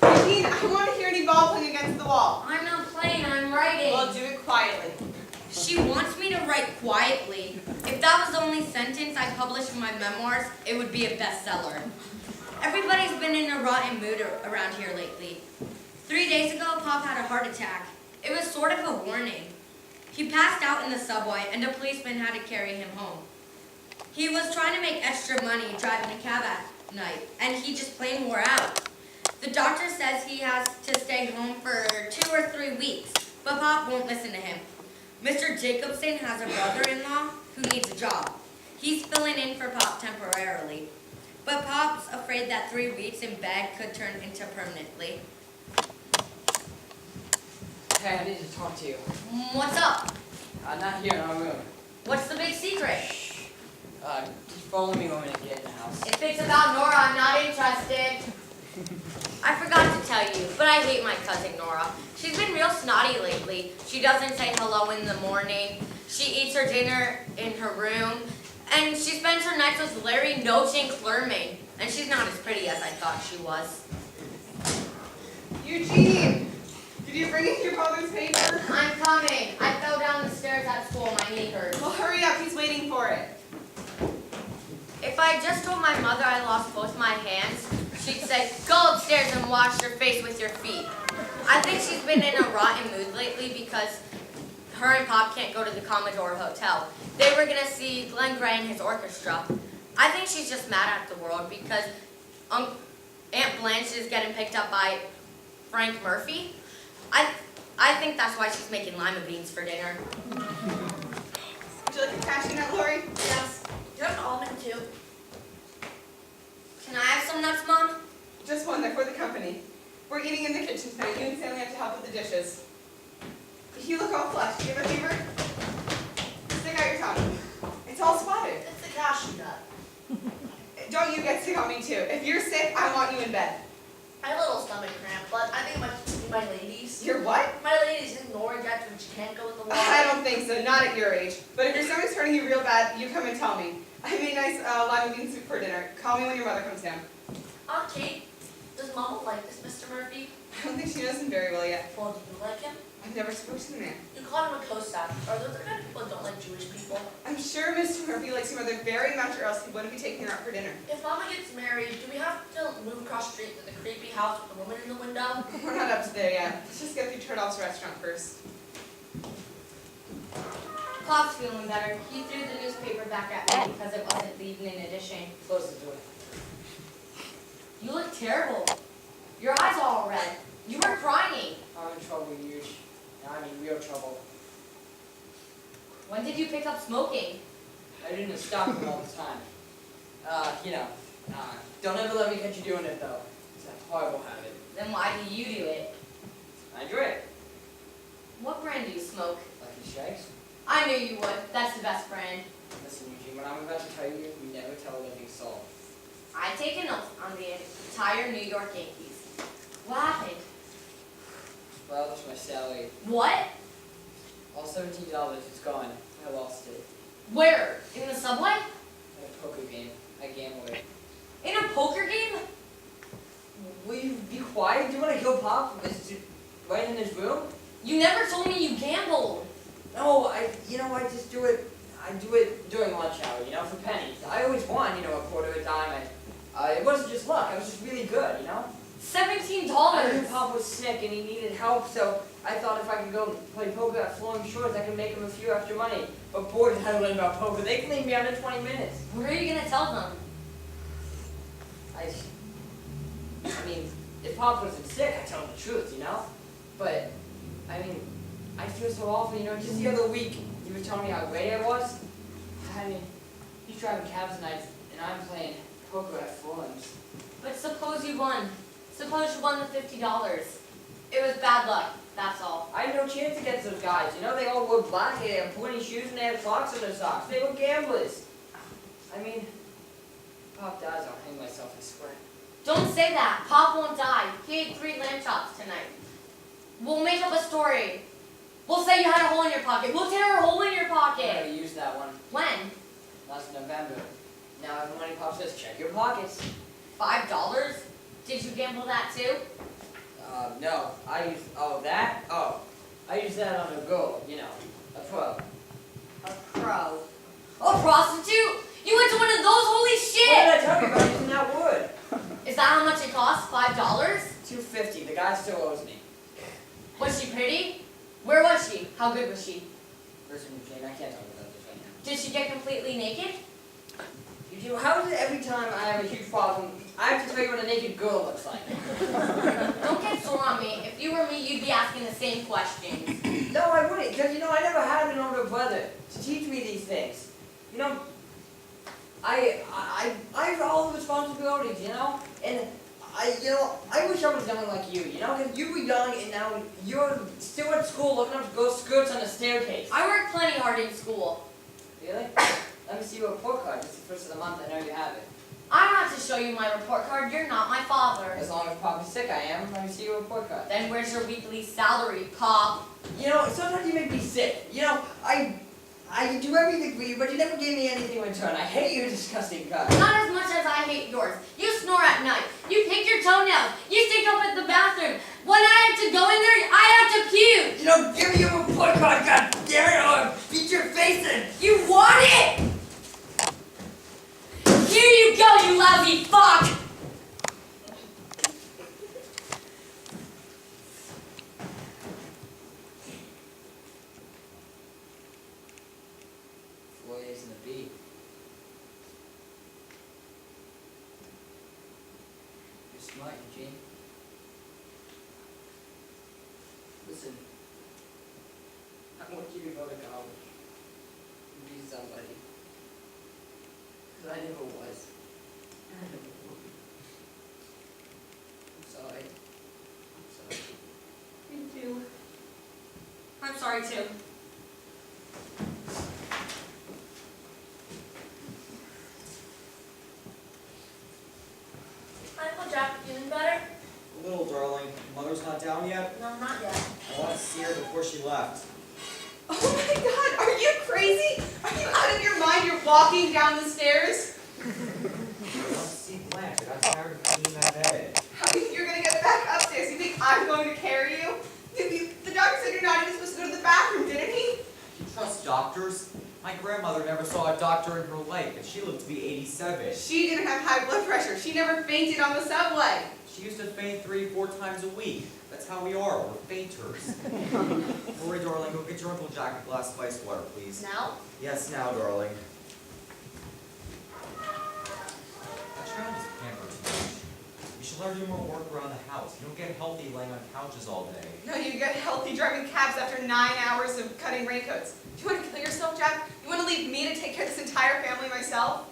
Eugene, I want to hear any ball playing against the wall. I'm not playing, I'm writing. Well, do it quietly. She wants me to write quietly. If that was the only sentence I published in my memoirs, it would be a bestseller. Everybody's been in a rotten mood around here lately. 3 days ago, Pop had a heart attack. It was sort of a warning. He passed out in the subway, and a policeman had to carry him home. He was trying to make extra money driving a cab at night, and he just plain wore out. The doctor says he has to stay home for 2 or 3 weeks, but Pop won't listen to him. Mr. Jacobson has a brother-in-law who needs a job. He's filling in for Pop temporarily, but Pop's afraid that 3 weeks in bed could turn into permanently. Hey, I need to talk to you. What's up? Not here in our room. What's the big secret? Just follow me when we get in the house. If it's about Nora, I'm not interested. I forgot to tell you, but I hate my cousin Nora. She's been real snotty lately. She doesn't say hello in the morning. She eats her dinner in her room. And she spends her nights with Larry Noching Clerming. And she's not as pretty as I thought she was. Eugene, did you bring in your father's paper? I'm coming. I fell down the stairs at school. My knee hurts. Well, hurry up. He's waiting for it. If I just told my mother I lost both my hands, she'd say, go upstairs and wash your face with your feet. I think she's been in a rotten mood lately because her and Pop can't go to the Commodore Hotel. They were going to see Glenn Gray and his orchestra. I think she's just mad at the world because Aunt Blanche is getting picked up by Frank Murphy. I think that's why she's making lima beans for dinner. Would you like a cashew nut, Lori? Yes. Do you have an almond too? Can I have some nuts, Mom? Just one. They're for the company. We're eating in the kitchen tonight. You and Stanley have to help with the dishes. You look all flushed. Do you have a fever? Stick out your tongue. It's all spotted. It's a cashew nut. Don't you get sick on me too. If you're sick, I want you in bed. I have a little stomach cramp, but I think it might just be my ladies. You're what? My ladies ignore that when she can't go in the water. I don't think so. Not at your age. But if your stomach's hurting you real bad, you come and tell me. I made nice lima bean soup for dinner. Call me when your mother comes down. Aunt Kate, does Mama like this Mr. Murphy? I don't think she knows him very well yet. Well, do you like him? I've never spoken to the man. You call him a Cossack. Are those the kind of people that don't like Jewish people? I'm sure Mr. Murphy likes your mother very much, or else he wouldn't be taking her out for dinner. If Mama gets married, do we have to move across the street to the creepy house with the woman in the window? We're not up to there yet. Let's just get through Turtle's restaurant first. Pop's feeling better. He threw the newspaper back at me because it wasn't the evening edition. Close the door. You look terrible. Your eyes are all red. You were crying. I'm in trouble, huge. I'm in real trouble. When did you pick up smoking? I didn't stop them all the time. Don't ever let me catch you doing it though. It's a horrible habit. Then why do you do it? I enjoy it. What brand do you smoke? Lucky Strikes. I knew you would. That's the best brand. Listen, Eugene, what I'm about to tell you, you never tell a living soul. I take an oath on the entire New York Yankees. What happened? Well, that's my salary. What? All $17 is gone. I lost it. Where? In the subway? In a poker game. I gambled it. In a poker game? Will you be quiet? Do you want to kill Pop? Right in his room? You never told me you gambled. No, I just do it. I do it during lunch hour, for pennies. I always won, a quarter, a dime. It wasn't just luck. I was just really good, $17. I knew Pop was sick and he needed help, so I thought if I could go play poker at Flowing Shores, I could make him a few extra money. But boy, did I learn about poker. They can leave me under 20 minutes. What are you gonna tell them? I mean, if Pop wasn't sick, I'd tell him the truth, But, I feel so awful, just the other week, he was telling me how great I was. He's driving cabs nights, and I'm playing poker at Fulham's. But suppose you won. Suppose you won the $50. It was bad luck, that's all. I had no chance against those guys. They all wore black hair, pointy shoes, and they had clocks in their socks. They were gamblers. Pop dies, I'll hang myself, I swear. Don't say that. Pop won't die. He ate 3 lamb chops tonight. We'll make up a story. We'll say you had a hole in your pocket. We'll tear a hole in your I pocket. already used that one When? last November. Now every money Pop says, check your pockets. $5? Did you gamble that too? No. I use, that? Oh. I use that on a go, a pro. A pro. A prostitute? You went to one of those? Holy What shit! did I tell you about using that wood? Is that how much it cost? $5? $2.50. The guy still owes me. Was she pretty? Where was she? How good was she? Listen, Jane, I can't talk about this right now. Did she get completely naked? How is it every time I have a huge problem, I have to tell you what a naked girl looks like? Don't get sore on me. If you were me, you'd be asking the same questions. No, I wouldn't, because, I never had an older brother to teach me these things. I have all the responsibilities, and I wish I was young like you, because you were young and now you're still at school looking up girls' skirts on the staircase. I worked plenty hard in school. Really? Let me see your report card. It's the first of the month. I know you have it. I'm not to show you my report card. You're not my father. As long as Papa's sick, I am. Let me see your report card. Then where's your weekly salary, Pop? Sometimes you make me sick. I do everything for you, but you never gave me anything in return. I hate your disgusting guy. Not as much as I hate yours. You snore at night. You pick your toenails. You stick up at the bathroom. When I have to go in there, I have to puke. Give me your report card, God damn it, or I'll beat your face in. You want it? Here you go, you lousy fuck! Four A's and a B. You're smart, Eugene. Listen, I want you to go to college and be somebody. Because I never was. And I never will be. I'm sorry. I'm sorry. Me too. I'm sorry too. Uncle Jack, feeling better? A little, darling. Mother's not down yet? No, not yet. I want to see her before she left. Oh my God, are you crazy? Are you out of your mind? You're walking down the stairs? I want to see Blanche. I got tired of being in that bed. How do you think you're gonna get back upstairs? You think I'm going to carry you? The doctor said you're not even supposed to go to the bathroom, didn't he? You trust doctors? My grandmother never saw a doctor in her life, and she lived to be 87. She didn't have high blood pressure. She never fainted on the subway. She used to faint 3-4 times a week. That's how we are. We're fainters. Lori, darling, go get your Uncle Jack a glass of ice water, please. Now? Yes, now, darling. That child is pampered too much. You should let her do more work around the house. You don't get healthy laying on couches all day. No, you get healthy driving cabs after 9 hours of cutting raincoats. Do you want to kill yourself, Jack? You want to leave me to take care of this entire family myself?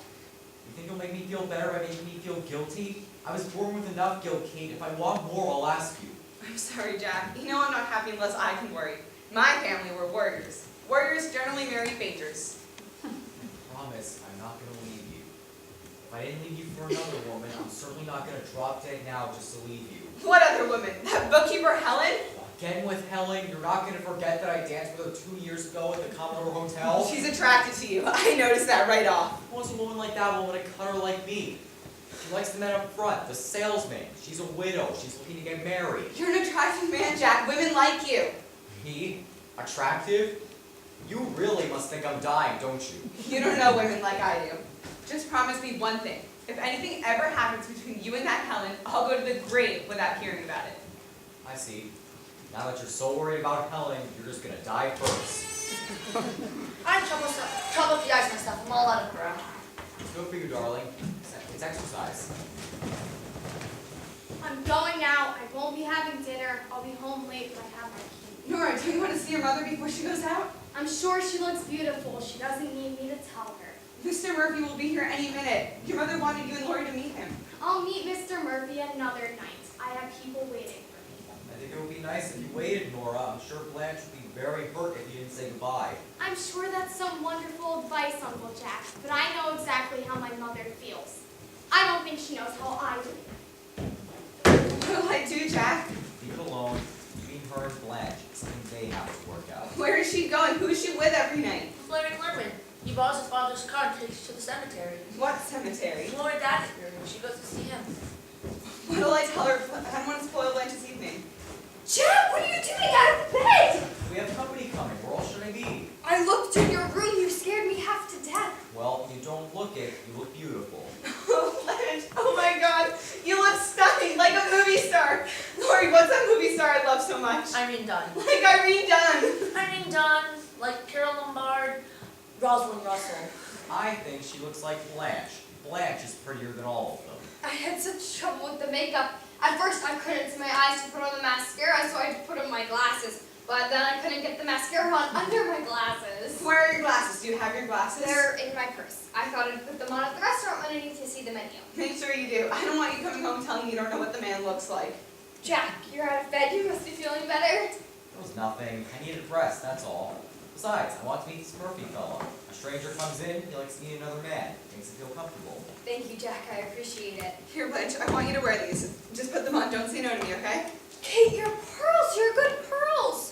You think you'll make me feel better by making me feel guilty? I was born with enough guilt, Kate. If I want more, I'll ask you. I'm sorry, Jack. You know I'm not happy unless I can worry. My family were warriors. Warriors generally marry fainters. I promise I'm not going to leave you. If I didn't leave you for another woman, I'm certainly not going to drop dead now just to leave you. What other woman? That bookkeeper Helen? Again with Helen, you're not going to forget that I danced with her 2 years ago at the Commodore Hotel? She's attracted to you. I noticed that right off. Who wants a woman like that woman to cut her like me? She likes the men up front, the salesman. She's a widow. She's looking to get married. You're an attractive man, Jack. Women like you. Me? Attractive? You really must think I'm dying, don't you? You don't know women like I do. Just promise me one thing. If anything ever happens between you and that Helen, I'll go to the grave without hearing about it. I see. Now that you're so worried about Helen, you're just gonna die first. I trouble with the ice myself. I'm all out of breath. It's good for you, darling. It's exercise. I'm going out. I won't be having dinner. I'll be home late, but I have my key. Nora, do you want to see your mother before she goes out? I'm sure she looks beautiful. She doesn't need me to tell her. Mr. Murphy will be here any minute. Your mother wanted you and Lori to meet him. I'll meet Mr. Murphy another night. I have people waiting for me. I think it would be nice if you waited, Nora. I'm sure Blanche would be very hurt if you didn't say goodbye. I'm sure that's some wonderful advice, Uncle Jack, but I know exactly how my mother feels. I don't think she knows how I do. What'll I do, Jack? Leave it alone. Between her and Blanche, it's something they have to work out. Where is she going? Who is she with every night? Fleming Lemon. He borrows his father's car and takes her to the cemetery. What cemetery? Lord Daddy's burial. She goes to see him. What'll I tell her? I don't want to spoil Blanche's evening. Jack, what are you doing out of bed? We have company coming. Where else should I be? I looked in your room. You scared me half to death. Well, you don't look it. You look beautiful. Oh, Blanche, oh my God, you look stunning, like a movie star. Lori, what's that movie star I love so much? Irene Dunn. Like Irene Dunn. Irene Dunn, like Carol Lombard, Rosalind Russell. I think she looks like Blanche. Blanche is prettier than all of them. I had such trouble with the makeup. At first, I couldn't see my eyes to put on the mascara, so I had to put on my glasses. But then I couldn't get the mascara on under my glasses. Where are your glasses? Do you have your glasses? They're in my purse. I thought I'd put them on at the restaurant when I need to see the menu. Make sure you do. I don't want you coming home telling me you don't know what the man looks like. Jack, you're out of bed. You must be feeling better. It was nothing. I needed rest, that's all. Besides, I want to meet this Murphy fella. A stranger comes in, he likes to meet another man. Makes him feel comfortable. Thank you, Jack. I appreciate it. Here, Blanche, I want you to wear these. Just put them on. Don't say no to me, okay? Kate, your pearls. You're good pearls.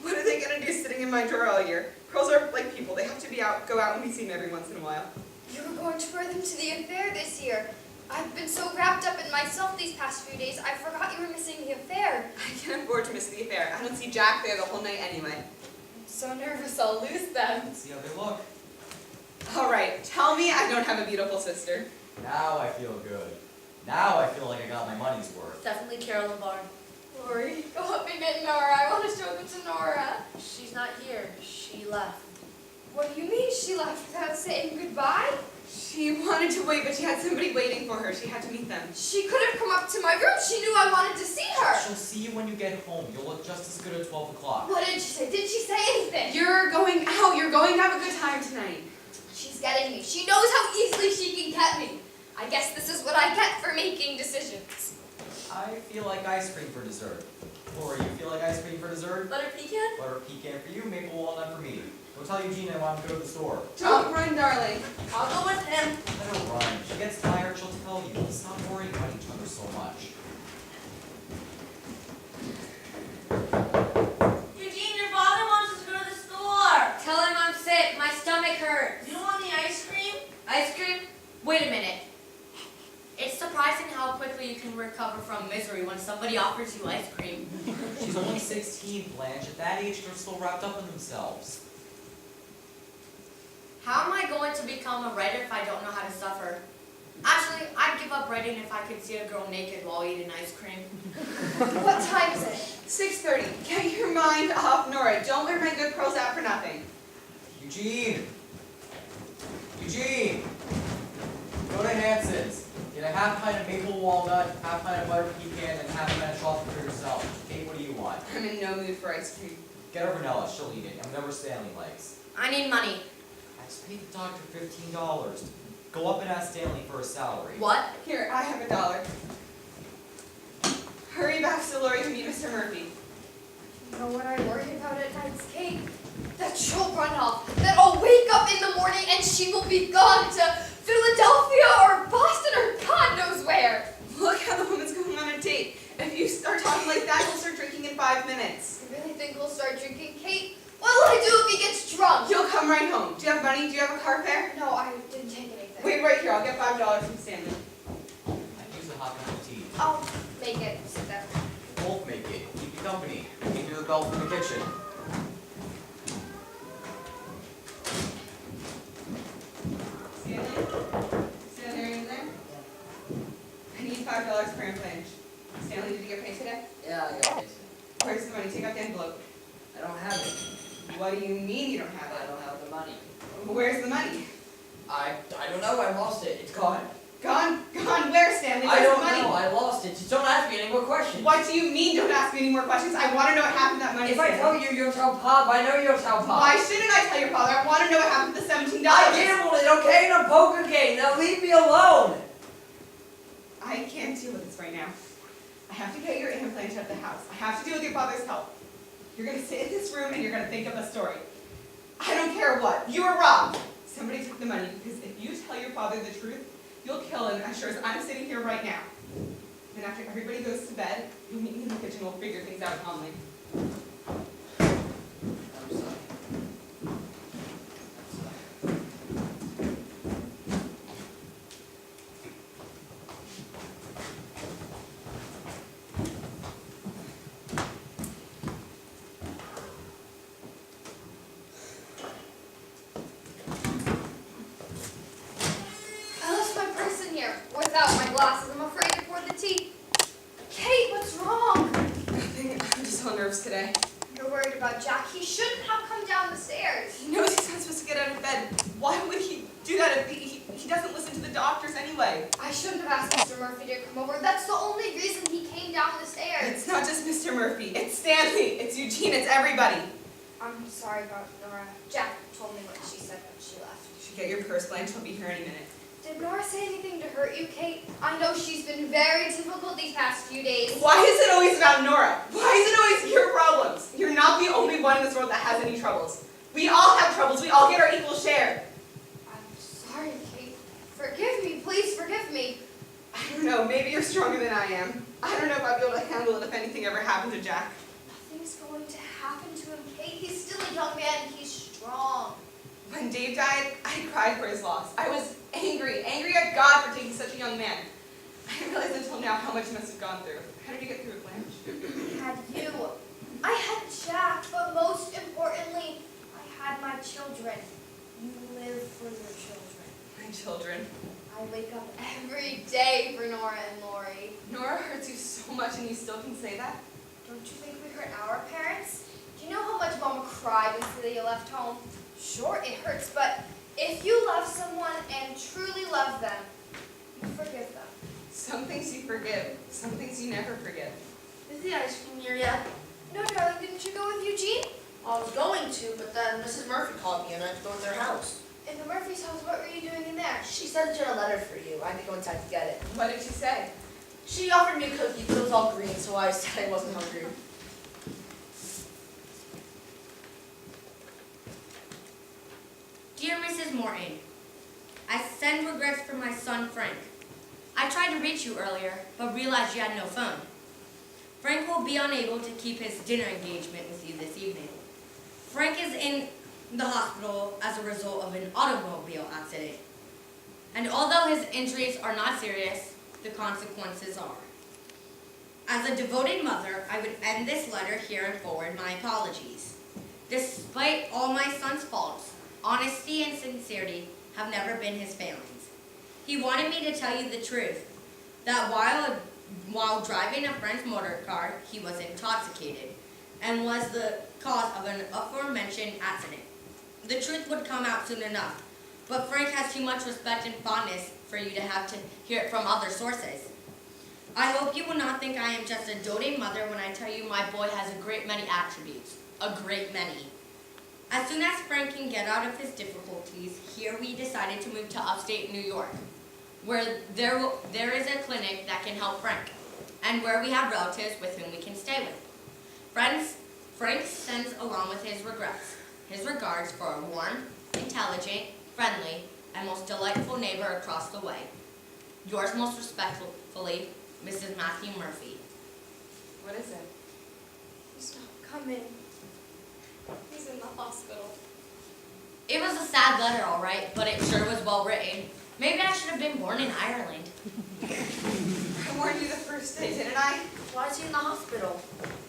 What are they gonna do sitting in my drawer all year? Pearls are like people. They have to go out and be seen every once in a while. You were going to wear them to the affair this year. I've been so wrapped up in myself these past few days, I forgot you were missing the affair. I can't afford to miss the affair. I don't see Jack there the whole night anyway. I'm so nervous I'll lose them. Let's see how they look. All right, tell me I don't have a beautiful sister. Now I feel good. Now I feel like I got my money's worth. Definitely Carol Lombard. Lori, go up and get Nora. I want to show them to Nora. She's not here. She left. What do you mean she left without saying goodbye? She wanted to wait, but she had somebody waiting for her. She had to meet them. She could have come up to my room. She knew I wanted to see her. She'll see you when you get home. You'll look just as good at 12 o'clock. What did she say? Did she say anything? You're going out. You're going to have a good time tonight. She's getting me. She knows how easily she can get me. I guess this is what I get for making decisions. I feel like ice cream for dessert. Lori, you feel like ice cream for dessert? Butter pecan? Butter pecan for you, maple walnut for me. Go tell Eugene I want to go to the store. Don't run, darling. I'll go with him. Let her run. If she gets tired, she'll tell you. Stop worrying about each other so much. Eugene, your father wants us to go to the store. Tell him I'm sick. My stomach hurts. You don't want any ice cream? Ice cream? Wait a minute. It's surprising how quickly you can recover from misery when somebody offers you ice cream. She's only 16, Blanche. At that age, they're still wrapped up in themselves. How am I going to become a writer if I don't know how to suffer? Actually, I'd give up writing if I could see a girl naked while eating ice cream. What time is it? 6:30. Get your mind off Nora. Don't wear my good pearls out for nothing. Eugene! Eugene! Go to Hanson's. Get a half pint of maple walnut, half pint of butter pecan, and half pint of chocolate for yourself. Kate, what do you want? I'm in no mood for ice cream. Get her vanilla. She'll eat it. I'm never Stanley likes. I need money. I just paid the doctor $15. Go up and ask Stanley for a salary. What? Here, I have $1. Hurry back to Lori to meet Mr. Murphy. You know what I worry about at nights, Kate? That she'll run off. That I'll wake up in the morning and she will be gone to Philadelphia or Boston or God knows where. Look how the woman's going on a date. If you start talking like that, you'll start drinking in 5 minutes. You really think we'll start drinking, Kate? What'll I do if he gets drunk? You'll come right home. Do you have money? Do you have a car fare? No, I didn't take anything. Wait right here. I'll get $5 from Stanley. I use a hot cup of tea. I'll make it. Sit there. Both make it. Keep you company. Keep you the bell from the kitchen. Stanley? Stanley, are you in there? I need $5 per Blanche. Stanley, did you get paid today? Yeah, I got it. Where's the money? Take out the envelope. I don't have it. What do you mean you don't have I it? don't have the money. Where's the money? I don't know. I lost it. It's gone. Gone? Gone where, Stanley? I Where's don't the money? know. I lost it. Just don't ask me any more questions. What do you mean don't ask me any more questions? I want to know what happened to that money. If I tell Stanley. you, you'll tell Pop. I know you'll tell Pop. Why shouldn't I tell your father? I want to know what happened to the $17. I gambled it, okay, in a poker game. Now leave me alone. I can't deal with this right now. I have to get your implant out of the house. I have to deal with your father's help. You're going to sit in this room and you're going to think of a story. I don't care what. You were robbed. Somebody took the money because if you tell your father the truth, you'll kill him as sure as I'm sitting here right now. Then after everybody goes to bed, you'll meet me in the kitchen. We'll figure things out calmly. I'm sorry. today? You're worried about Jack. He shouldn't have come down the stairs. He knows he's not supposed to get out of bed. Why would he do that if he doesn't listen to the doctors anyway? I shouldn't have asked Mr. Murphy to come over. That's the only reason he came down the stairs. It's not just Mr. Murphy. It's Stanley. It's Eugene. It's everybody. I'm sorry about Nora. Jack told me what she said when she left. You should get your purse, Blanche. He'll be here any minute. Did Nora say anything to hurt you, Kate? I know she's been very difficult these past few days. Why is it always about Nora? Why is it always your problems? You're not the only one in this world that has any troubles. We all have troubles. We all get our equal share. I'm sorry, Kate. Forgive me. Please forgive me. I don't know. Maybe you're stronger than I am. I don't know if I'd be able to handle it if anything ever happened to Jack. Nothing's going to happen to him, Kate. He's still a young man. He's strong. When Dave died, I cried for his loss. I was angry at God for taking such a young man. I didn't realize until now how much he must have gone through. How did you get through it, Blanche? I had you. I had Jack, but most importantly, I had my children. You live for your children. My children. I wake up every day for Nora and Lori. Nora hurts you so much and you still can say that? Don't you think we hurt our parents? Do you know how much Mama cried when Celia left home? Sure, it hurts, but if you love someone and truly love them, you forgive them. Some things you forgive, some things you never forgive. Is the ice cream here yet? No, darling, didn't you go with Eugene? I was going to, but then Mrs. Murphy called me and I had to go to their house. In the Murphy's house, what were you doing in there? She said she had a letter for you. I had to go inside to get it. What did she say? She offered me a cookie, but it was all green, so I said I wasn't hungry. Dear Mrs. Morton, I send regrets for my son Frank. I tried to reach you earlier, but realized you had no phone. Frank will be unable to keep his dinner engagement with you this evening. Frank is in the hospital as a result of an automobile accident. And although his injuries are not serious, the consequences are. As a devoted mother, I would end this letter here and forward my apologies. Despite all my son's faults, honesty and sincerity have never been his failings. He wanted me to tell you the truth, that while driving a friend's motor car, he was intoxicated and was the cause of an aforementioned accident. The truth would come out soon enough, but Frank has too much respect and fondness for you to have to hear it from other sources. I hope you will not think I am just a doting mother when I tell you my boy has a great many attributes, a great many. As soon as Frank can get out of his difficulties, here we decided to move to upstate New York, where there is a clinic that can help Frank, and where we have relatives with whom we can stay with. Frank sends along with his regards for a warm, intelligent, friendly, and most delightful neighbor across the way. Yours most respectfully, Mrs. Matthew Murphy. What is it? He's not coming. He's in the hospital. It was a sad letter, all right, but it sure was well written. Maybe I should have been born in Ireland. I warned you the first day, didn't I? Why is he in the hospital?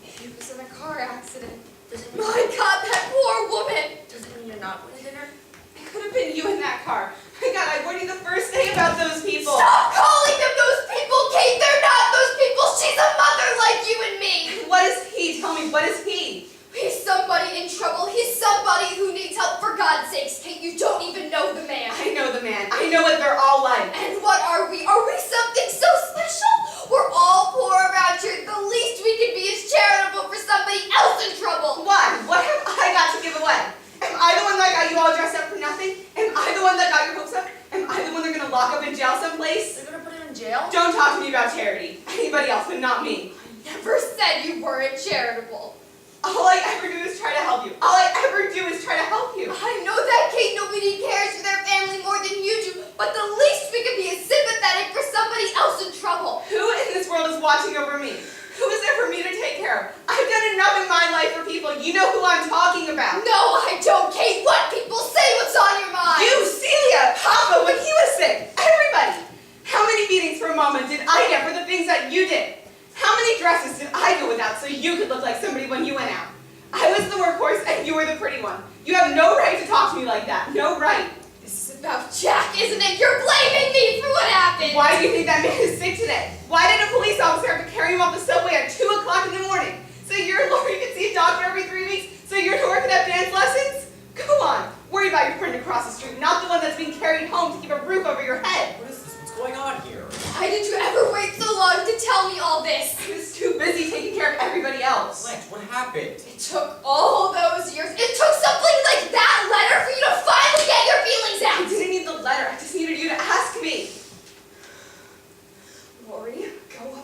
He was in a car accident. Does it mean, My God, that poor woman! does it mean you're not going to dinner? It could have been you in that car. My God, I warned you the first day about those people. Stop calling them those people, Kate! They're not those people! She's a mother like you and me! What is he? Tell me, what is he? He's somebody in trouble. He's somebody who needs help. For God's sakes, Kate, you don't even know the man. I know the man. I know what they're all like. And what are we? Are we something so special? We're all poor around here. The least we can be is charitable for somebody else in trouble. Why? What have I got to give away? Am I the one that got you all dressed up for nothing? Am I the one that got your hopes up? Am I the one they're going to lock up in jail someplace? They're going to put him in jail? Don't talk to me about charity. Anybody else, but not me. Never said you weren't charitable. All I ever do is try to help you. All I ever do is try to help you. I know that, Kate. Nobody cares for their family more than you do, but the least we can be is sympathetic for somebody else in trouble. Who in this world is watching over me? Who is there for me to take care of? I've done enough in my life for people. You know who I'm talking about. No, I don't, Kate. What people say, what's on your mind? You, Celia, Papa, when he was sick. Everybody. How many meetings for Mama did I get for the things that you did? How many dresses did I go without so you could look like somebody when you went out? I was the workhorse and you were the pretty one. You have no right to talk to me like that. No right. This is about Jack, isn't it? You're blaming me for what happened. Why do you think that man is sick today? Why did a police officer have to carry him off the subway at 2 o'clock in the morning so your Lori could see a doctor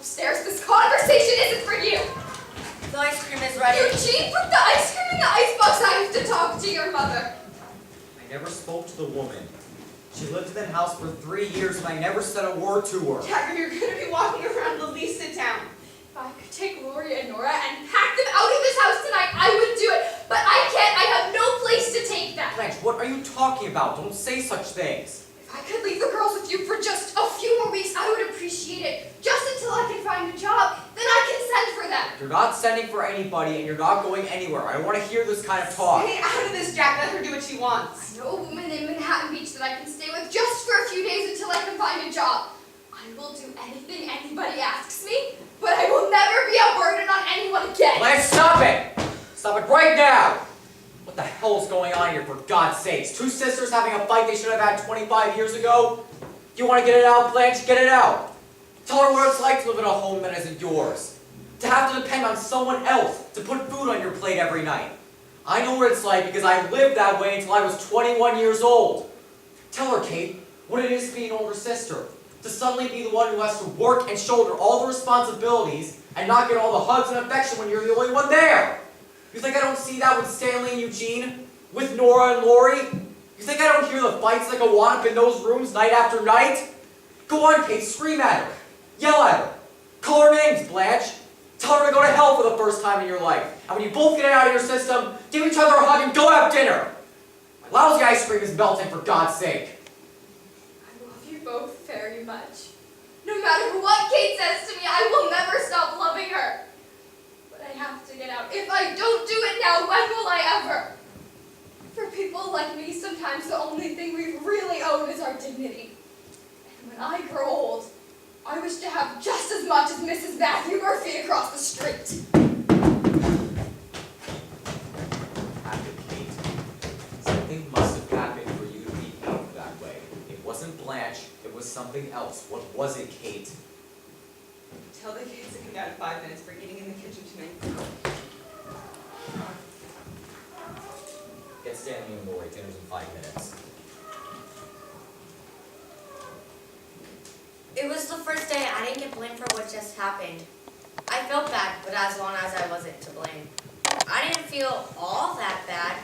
upstairs. This conversation isn't for you. The ice cream is ready. Eugene, put the ice cream in the icebox. I have to talk to your mother. I never spoke to the woman. She lived in that house for 3 years and I never said a word to her. Dagger, you're gonna be walking around. Please sit down. If I could take Lori and Nora and pack them out of this house tonight, I would do it. But I can't. I have no place to take them. Blanche, what are you talking about? Don't say such things. If I could leave the girls with you for just a few more weeks, I would appreciate it. Just until I can find a job, then I can send for them. You're not sending for anybody and you're not going anywhere. I don't want to hear this kind of talk. Stay out of this, Jack. Let her do what she wants. I know a woman in Manhattan Beach that I can stay with just for a few days until I can find a job. I will do anything anybody asks me, but I will never be a burden on anyone again. Blanche, stop it! Stop it right now! What the hell is going on here, for God's sakes? Two sisters having a fight they should have had 25 years ago? You want to get it out, Blanche? Get it out. Tell her what it's like to live in a home that isn't yours. To have to depend on someone else to put food on your plate every night. I know what it's like because I lived that way until I was 21 years old. Tell her, Kate, what it is to be an older sister. To suddenly be the one who has to work and shoulder all the responsibilities and not get all the hugs and affection when you're the only one there. You think I don't see that with Stanley and Eugene? With Nora and Lori? You think I don't hear the fights that go on up in those rooms night after night? Go on, Kate, scream at her. Yell at her. Call her names, Blanche. Tell her to go to hell for the first time in your life. And when you both get it out of your system, give each other a hug and go have dinner. My lousy ice cream is melting, for God's sake. I love you both very much. No matter what Kate says to me, I will never stop loving her. But I have to get out. If I don't do it now, when will I ever? For people like me, sometimes the only thing we really own is our dignity. And when I grow old, I wish to have just as much as Mrs. Matthew Murphy across the street. Happened, Kate. Something must have happened for you to be out that way. It wasn't Blanche, it was something else. What was it, Kate? Tell the kids to come down in 5 minutes. We're eating in the kitchen tonight. Get Stanley and Lori. Dinner's in 5 minutes. It was the first day I didn't get blamed for what just happened. I felt bad, but as long as I wasn't to blame. I didn't feel all that bad.